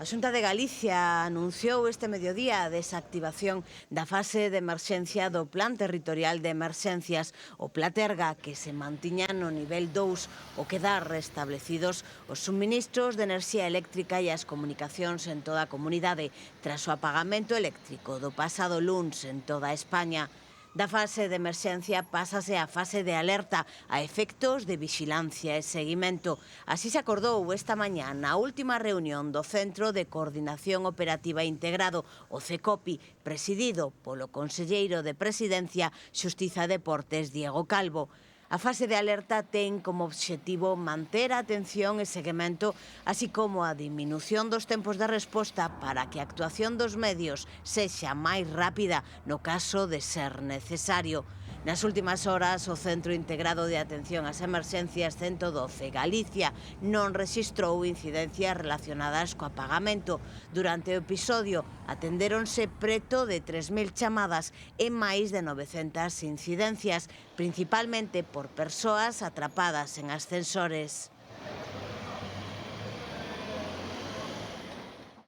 A Xunta de Galicia anunciou este mediodía a desactivación da fase de emerxencia do Plan Territorial de Emerxencias, o Platerga, que se mantiña no nivel 2, o que dá restablecidos os suministros de enerxía eléctrica e as comunicacións en toda a comunidade tras o apagamento eléctrico do pasado luns en toda España. Da fase de emerxencia pásase á fase de alerta a efectos de vixilancia e seguimento. Así se acordou esta mañá na última reunión do Centro de Coordinación Operativa Integrado, o CECOPI, presidido polo conselleiro de Presidencia, Xustiza e Deportes, Diego Calvo. A fase de alerta ten como obxectivo manter a atención e seguimento, así como a diminución dos tempos de resposta para que a actuación dos medios sexa máis rápida no caso de ser necesario. Nas últimas horas, o Centro Integrado de Atención ás Emerxencias 112 Galicia non rexistrou incidencias relacionadas co apagamento. Durante o episodio atendéronse preto de 3.000 chamadas e máis de 900 incidencias, principalmente por persoas atrapadas en ascensores.